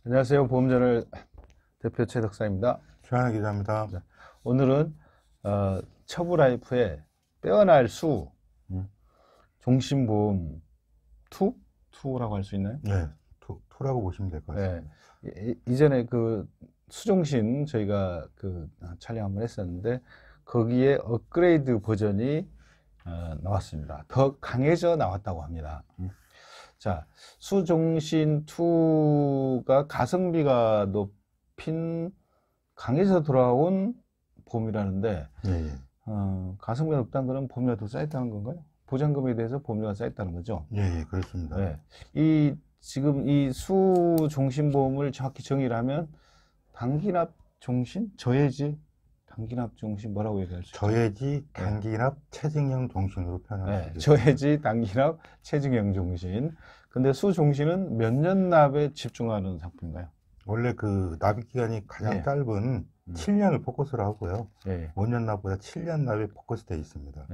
안녕하세요. 보험저널 대표 최덕사입니다. 최한희 기자입니다. 자, 오늘은 처브라이프의 빼어날 수 종신보험 2라고 할 수 있나요? 네, 투라고 보시면 될 것 같습니다. 네. 이전에 그 수종신 저희가 그 촬영 한번 했었는데 거기에 업그레이드 버전이 나왔습니다. 더 강해져 나왔다고 합니다. 자, 수종신 2가 가성비가 높인 강해서 돌아온 보험이라는데 예, 가성비가 높다는 거는 보험료가 더 쌓였다는 건가요? 보장금에 대해서 보험료가 쌓였다는 거죠? 예, 그렇습니다. 네. 지금 이 수종신보험을 정확히 정의를 하면 단기납 종신? 저해지? 단기납 종신 뭐라고 얘기할 수 있죠? 저해지 단기납 체증형 종신으로 표현할 수 있습니다. 저해지 단기납 체증형 종신. 근데 수종신은 몇 년 납에 집중하는 상품인가요? 원래 그 납입 기간이 가장 짧은 7년을 포커스로 하고요. 5년 납보다 7년 납에 포커스되어 있습니다.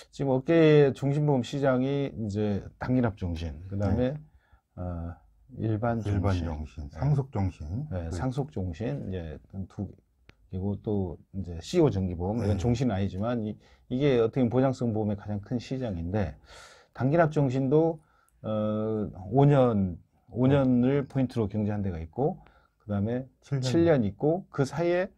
지금 업계의 종신보험 시장이 이제 단기납 종신, 그 다음에 일반 종신, 상속 종신, 상속 종신, 이제 두 그리고 또 이제 CO 정기보험, 이건 종신은 아니지만 이게 어떻게 보면 보장성 보험의 가장 큰 시장인데 단기납 종신도 5년을 포인트로 경제한 데가 있고 그 다음에 7년 있고 그 사이에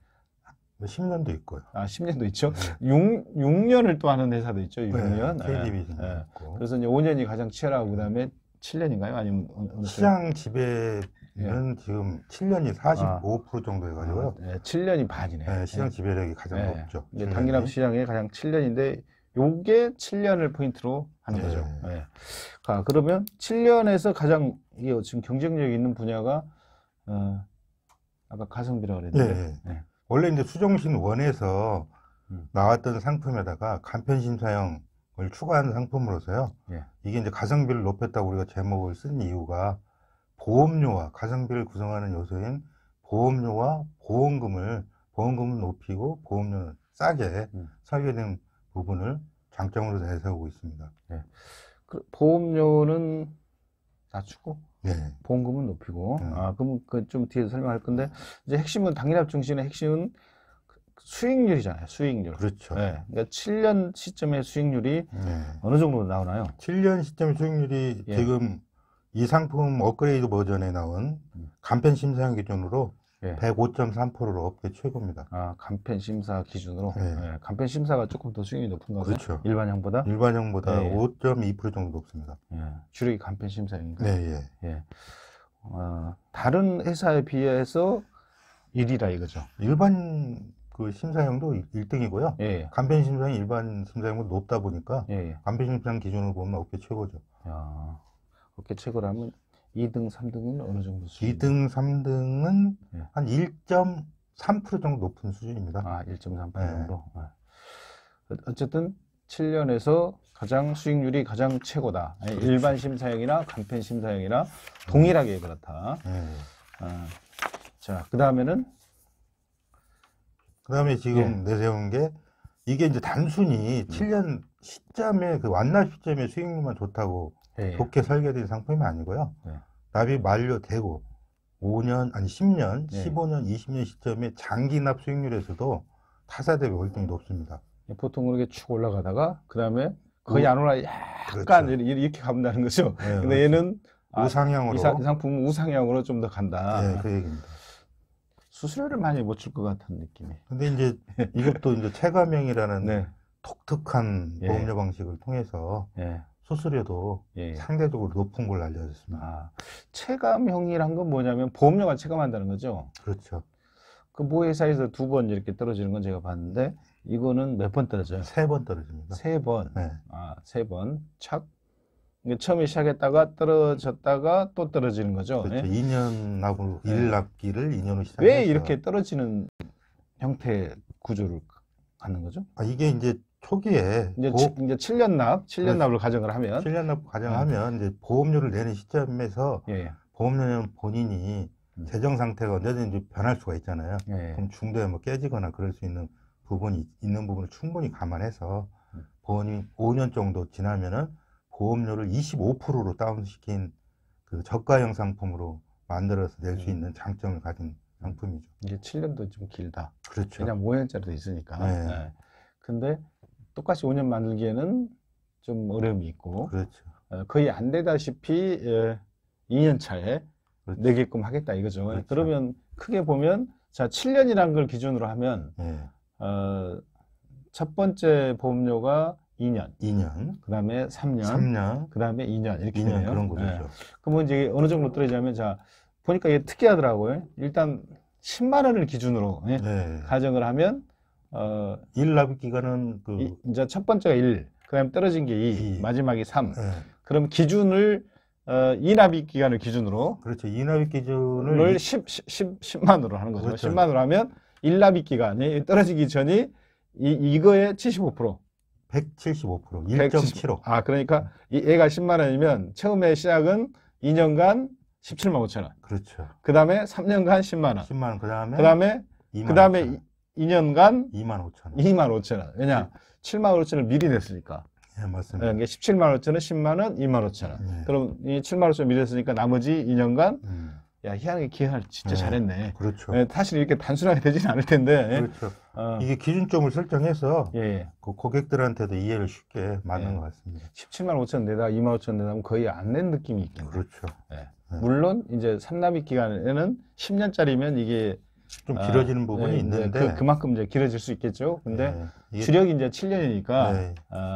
10년도 있고요. 10년도 있죠. 6년을 또 하는 회사도 있죠. 6년. KDB도 있고. 그래서 이제 5년이 가장 치열하고 그 다음에 7년인가요? 아니면 시장 지배는 지금 7년이 45% 정도 해가지고요. 7년이 반이네. 시장 지배력이 가장 높죠. 이제 단기납 시장의 가장 7년인데 요게 7년을 포인트로 하는 거죠. 그러면 7년에서 가장 이게 지금 경쟁력이 있는 분야가 아까 가성비라고 그랬는데 원래 이제 수종신 1에서 나왔던 상품에다가 간편심사형을 추가한 상품으로서요. 이게 이제 가성비를 높였다고 우리가 제목을 쓴 이유가 보험료와 가성비를 구성하는 요소인 보험료와 보험금을 높이고 보험료는 싸게 설계된 부분을 장점으로 내세우고 있습니다. 보험료는 낮추고 보험금은 높이고 그럼 그 좀 뒤에서 설명할 건데 이제 핵심은 단기납 종신의 핵심은 수익률이잖아요. 수익률. 그렇죠. 그러니까 7년 시점의 수익률이 어느 정도 나오나요? 7년 시점의 수익률이 지금 이 상품 업그레이드 버전에 나온 간편 심사형 기준으로 105.3%로 업계 최고입니다. 간편 심사 기준으로. 간편 심사가 조금 더 수익률이 높은가요? 그렇죠. 일반형보다? 일반형보다 5.2% 정도 높습니다. 주력이 간편 심사형인가? 다른 회사에 비해서 1위라 이거죠. 일반 그 심사형도 1등이고요. 간편 심사형 일반 심사형은 높다 보니까 간편 심사형 기준으로 보면 업계 최고죠. 업계 최고라면 2등, 3등은 어느 정도 수준? 2등, 3등은 한 1.3% 정도 높은 수준입니다. 1.3% 정도? 어쨌든 7년에서 가장 수익률이 가장 최고다. 그렇죠. 일반 심사형이나 간편 심사형이나 동일하게 그렇다. 자, 그 다음에는? 그 다음에 지금 내세운 게 이게 이제 단순히 7년 시점에 그 완납 시점에 수익률만 좋다고 좋게 설계된 상품이 아니고요. 납입 만료되고 5년, 아니 10년, 15년, 20년 시점에 장기납 수익률에서도 타사 대비 월등히 높습니다. 보통 그렇게 쭉 올라가다가 그 다음에 거의 안 올라 약간 이렇게 가본다는 거죠. 근데 얘는 우상향으로 이 상품은 우상향으로 좀 더 간다. 그 얘기입니다. 수수료를 많이 못 줄 것 같은 느낌이. 근데 이제 이것도 이제 체감형이라는 독특한 보험료 방식을 통해서 수수료도 상대적으로 높은 걸로 알려졌습니다. 체감형이란 건 뭐냐면 보험료가 체감한다는 거죠. 그렇죠. 그 모 회사에서 2번 이렇게 떨어지는 건 제가 봤는데 이거는 몇 번 떨어져요? 3번 떨어집니다. 3번. 3번. 착. 처음에 시작했다가 떨어졌다가 또 떨어지는 거죠. 그렇죠. 2년 납으로 1납기를 2년으로 시작해서 왜 이렇게 떨어지는 형태 구조를 갖는 거죠? 이게 이제 초기에 이제 7년 납을 가정을 하면 7년 납 가정하면 이제 보험료를 내는 시점에서 보험료는 본인이 재정 상태가 언제든지 변할 수가 있잖아요. 그럼 중도에 뭐 깨지거나 그럴 수 있는 부분이 있는 부분을 충분히 감안해서 보험이 5년 정도 지나면은 보험료를 25%로 다운시킨 그 저가형 상품으로 만들어서 낼 수 있는 장점을 가진 상품이죠. 이게 7년도 좀 길다. 그렇죠. 왜냐면 5년짜리도 있으니까. 네. 네. 근데 똑같이 5년 만들기에는 좀 어려움이 있고, 그렇죠. 거의 안 되다시피 2년 차에 그렇죠. 내게끔 하겠다 이거죠. 그렇죠. 그러면 크게 보면, 자, 7년이라는 걸 기준으로 하면, 네. 첫 번째 보험료가 2년, 2년, 그 다음에 3년, 3년, 그 다음에 2년, 이렇게 2년 되네요. 그런 거죠. 네. 그러면 이제 어느 정도 떨어지냐면, 자, 보니까 이게 특이하더라고요. 일단 10만 원을 기준으로 네. 가정을 하면, 1납입 기간은 이제 첫 번째가 1, 그 다음에 떨어진 게 2, 2. 마지막이 3. 네. 그럼 기준을, 2납입 기간을 기준으로, 그렇죠. 2납입 기준을 10만으로 하는 거죠. 그렇죠. 10만으로 하면 1납입 기간이 떨어지기 전이 이거의 75%. 175%, 1.75. 아, 그러니까 얘가 10만 원이면 처음에 시작은 2년간 17만 5천 원. 그렇죠. 그 다음에 3년간 10만 원. 10만 원. 그 다음에 2년간 2만 5천 원. 2만 5천 원. 왜냐? 7만 5천 원을 미리 냈으니까. 네, 맞습니다. 그러니까 17만 5천 원, 10만 원, 2만 5천 원. 네. 그럼 이 7만 5천 원 미리 냈으니까 나머지 2년간 야, 희한하게 기획을 진짜 네. 잘했네. 그렇죠. 사실 이렇게 단순하게 되지는 않을 텐데. 그렇죠. 이게 기준점을 설정해서 예. 그 고객들한테도 이해를 쉽게 맞는 예. 것 같습니다. 17만 5천 원 내다 2만 5천 원 내다 하면 거의 안 낸 느낌이 있겠네요. 그렇죠. 예. 네. 물론 이제 3납입 기간에는 10년짜리면 이게 좀 길어지는 부분이 예, 있는데 그만큼 이제 길어질 수 있겠죠. 근데 네. 이게 주력이 이제 7년이니까 네.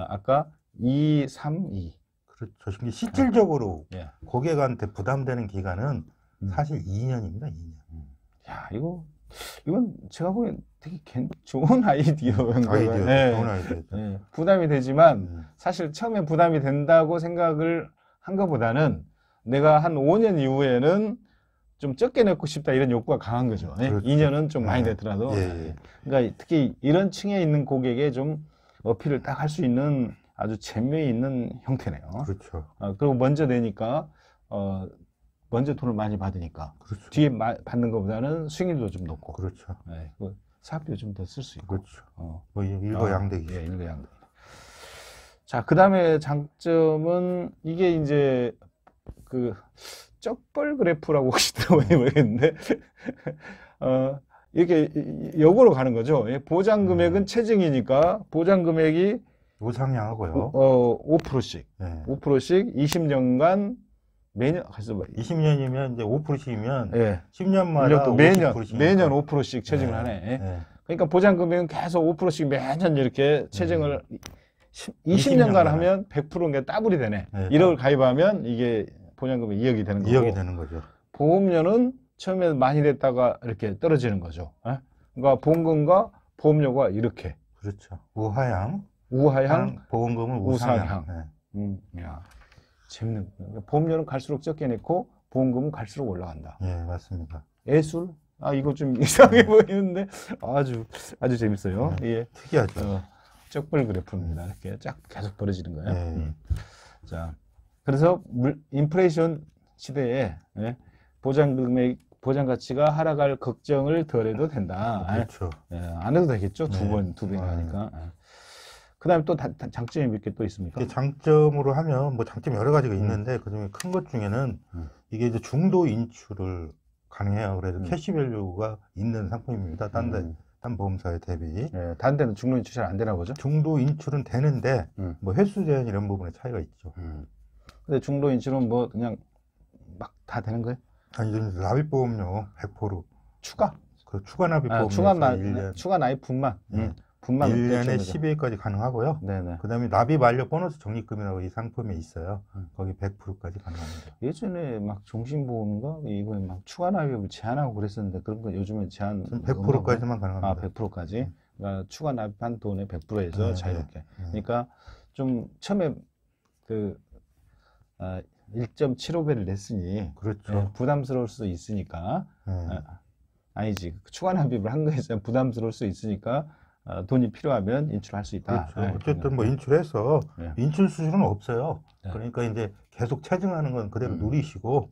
아까 2, 3, 2. 그렇죠. 이게 실질적으로 예. 고객한테 부담되는 기간은 사실 2년입니다. 2년. 야, 이건 제가 보기엔 되게 좋은 아이디어인 거예요. 아이디어. 예. 좋은 아이디어. 예. 부담이 되지만 사실 처음에 부담이 된다고 생각을 한 것보다는 내가 한 5년 이후에는 좀 적게 내고 싶다 이런 욕구가 강한 거죠. 예. 그렇죠. 2년은 좀 많이 네. 되더라도. 예. 그러니까 특히 이런 층에 있는 고객에 좀 어필을 딱 할 수 있는 아주 재미 있는 형태네요. 그렇죠. 그리고 먼저 내니까 먼저 돈을 많이 받으니까 그렇죠. 뒤에 받는 것보다는 수익률도 좀 높고. 그렇죠. 네, 사업비도 좀 더 쓸 수 있고. 그렇죠. 뭐 일거양득이죠. 예, 일거양득. 자, 그 다음에 장점은 이게 이제 그 쩍벌 그래프라고 혹시 들어보는지 모르겠는데 이렇게 역으로 가는 거죠. 보장 금액은 체증이니까 보장 금액이 우상향하고요. 5%씩. 네. 5%씩 20년간 매년, 20년이면 이제 5%씩이면 예. 10년마다 매년 5%씩 체증을 하네. 네. 그러니까 보장 금액은 계속 5%씩 매년 이렇게 체증을 20년간 하면 100%인 게 더블이 되네. 네. 1억을 가입하면 이게 보장 금액 2억이 되는 거고. 2억이 되는 거죠. 보험료는 처음에 많이 냈다가 이렇게 떨어지는 거죠. 그러니까 보험금과 보험료가 이렇게. 그렇죠. 우하향. 보험금은 우상향. 네. 야, 재밌는 거예요. 보험료는 갈수록 적게 냈고 보험금은 갈수록 올라간다. 네, 맞습니다. 예술? 이거 좀 이상해 보이는데 아주 재밌어요. 예. 특이하죠. 쩍벌 그래프입니다. 이렇게 쫙 계속 벌어지는 거예요. 네. 자, 그래서 인플레이션 시대에 보장 금액, 보장 가치가 하락할 걱정을 덜 해도 된다. 그렇죠. 안 해도 되겠죠. 두 번 네. 하니까. 그 다음에 또 장점이 몇 개 또 있습니까? 장점으로 하면 뭐 장점이 여러 가지가 있는데 그중에 큰 것 중에는 이게 이제 중도 인출을 가능해요. 그래서 캐시밸류가 있는 상품입니다. 딴 보험사에 대비. 다른 데는 중도 인출 잘 안 되나 보죠? 중도 인출은 되는데 뭐 횟수 제한 이런 부분에 차이가 있죠. 근데 중도 인출은 뭐 그냥 막 다 되는 거예요? 아니, 납입보험료 100% 추가? 그 추가 납입보험료 추가 납입분만. 분만 1년에 12일까지 가능하고요. 네네. 그 다음에 납입 완료 보너스 적립금이라고 이 상품에 있어요. 거기 100%까지 가능합니다. 예전에 막 종신보험인가? 이거에 막 추가 납입을 제한하고 그랬었는데 그런 거 요즘은 제한 100%까지만 가능합니다. 100%까지? 그러니까 추가 납입한 돈의 100%에서 자유롭게. 그러니까 좀 처음에 그 1.75배를 냈으니 그렇죠. 부담스러울 수 있으니까 아니지. 추가 납입을 한 거에 대한 부담스러울 수 있으니까 돈이 필요하면 인출할 수 있다. 그렇죠. 어쨌든 뭐 인출해서 인출 수수료는 없어요. 그러니까 이제 계속 체증하는 건 그대로 누리시고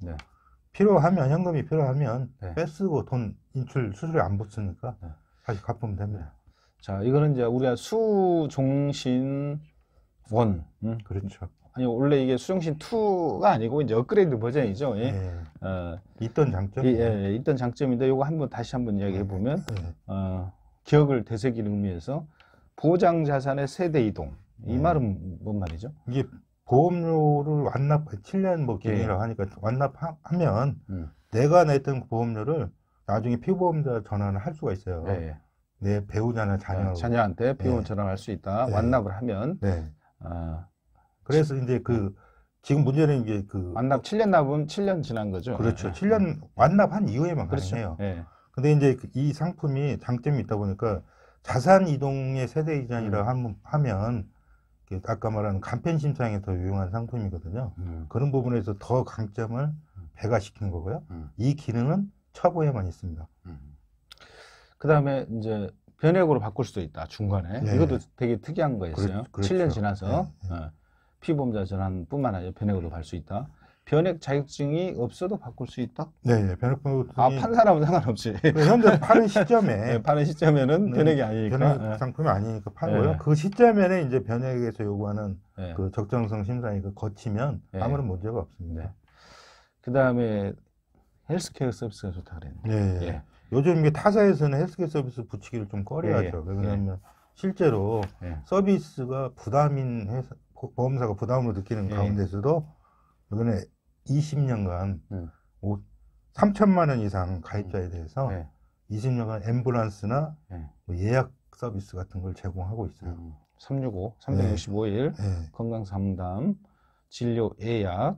필요하면 현금이 필요하면 빼쓰고 돈 인출 수수료 안 붙으니까 다시 갚으면 됩니다. 자, 이거는 이제 우리가 수종신원 그렇죠. 아니 원래 이게 수정신 2가 아니고 이제 업그레이드 버전이죠. 예. 네. 어, 있던 장점? 있던 장점인데 요거 다시 한번 이야기해 보면 기억을 되새기는 의미에서 보장 자산의 세대 이동. 이 말은 뭔 말이죠? 이게 보험료를 완납 7년 뭐 기준이라고 하니까 완납하면 내가 냈던 보험료를 나중에 피보험자 전환을 할 수가 있어요. 네. 내 배우자나 자녀한테 피보험 전환할 수 있다. 완납을 하면. 네. 그래서 이제 지금 문제는 이제 완납 7년 납은 7년 지난 거죠. 그렇죠. 7년 완납한 이후에만 가능해요. 그렇죠. 근데 이제 이 상품이 장점이 있다 보니까 자산 이동의 세대 이전이라고 하면 아까 말한 간편 심사에 더 유용한 상품이거든요. 그런 부분에서 더 강점을 배가시킨 거고요. 이 기능은 처보에만 있습니다. 그 다음에 이제 변액으로 바꿀 수도 있다, 중간에. 네. 이것도 되게 특이한 거였어요. 그렇죠. 7년 지나서 피보험자 전환뿐만 아니라 변액으로 갈 수 있다. 변액 자격증이 없어도 바꿀 수 있다? 네, 변액 자격증이. 판 사람은 상관없이. 현재 파는 시점에. 네, 파는 시점에는 변액이 아니니까. 변액 상품이 아니니까 파고요. 그 시점에는 이제 변액에서 요구하는 그 적정성 심사에 거치면 아무런 문제가 없습니다. 그 다음에 헬스케어 서비스가 좋다 그랬는데. 요즘 이게 타사에서는 헬스케어 서비스 붙이기를 좀 꺼려하죠. 왜냐하면 실제로 서비스가 보험사가 부담으로 느끼는 가운데서도 이번에 20년간 3천만 원 이상 가입자에 대해서 20년간 앰뷸런스나 뭐 예약 서비스 같은 걸 제공하고 있어요. 365일 건강 상담, 진료 예약,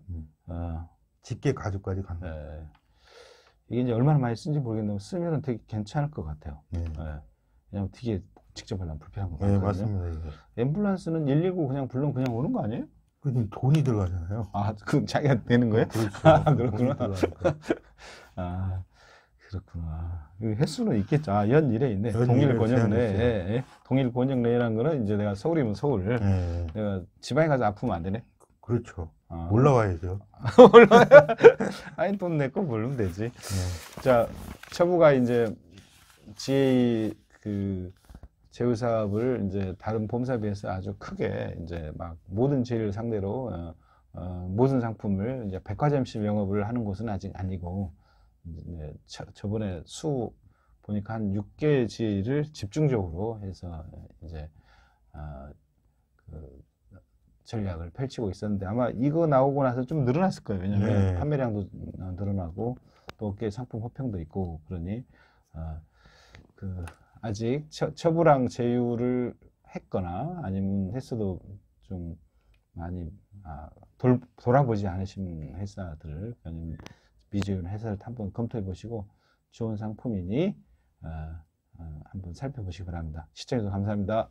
직계 가족까지 갑니다. 이게 이제 얼마나 많이 쓴지 모르겠는데 쓰면은 되게 괜찮을 것 같아요. 왜냐면 되게 직접 하려면 불편한 것 같거든요. 맞습니다. 앰뷸런스는 119 그냥 불러면 그냥 오는 거 아니에요? 그 돈이 들어가잖아요. 그 자기가 되는 거예요? 그렇죠. 그렇구나. 그렇구나. 횟수는 있겠죠. 연 1회 있네. 동일 권역 내. 동일 권역 내라는 거는 이제 내가 서울이면 서울. 내가 지방에 가서 아프면 안 되네. 그렇죠. 올라와야죠. 올라와야. 아니, 돈 내고 부르면 되지. 자, 처부가 이제 GA 제휴 사업을 이제 다른 보험사에 비해서 아주 크게 이제 막 모든 제휴를 상대로 모든 상품을 이제 백화점식 영업을 하는 곳은 아직 아니고 이제 저번에 보니까 한 6개 지를 집중적으로 해서 이제 전략을 펼치고 있었는데 아마 이거 나오고 나서 좀 늘어났을 거예요. 왜냐하면 판매량도 늘어나고 또 꽤 상품 호평도 있고 그러니 아직 처부랑 제휴를 했거나 아니면 했어도 좀 많이 돌아보지 않으신 회사들 아니면 미제휴 회사를 한번 검토해 보시고 좋은 상품이니 한번 살펴보시기 바랍니다. 시청해주셔서 감사합니다.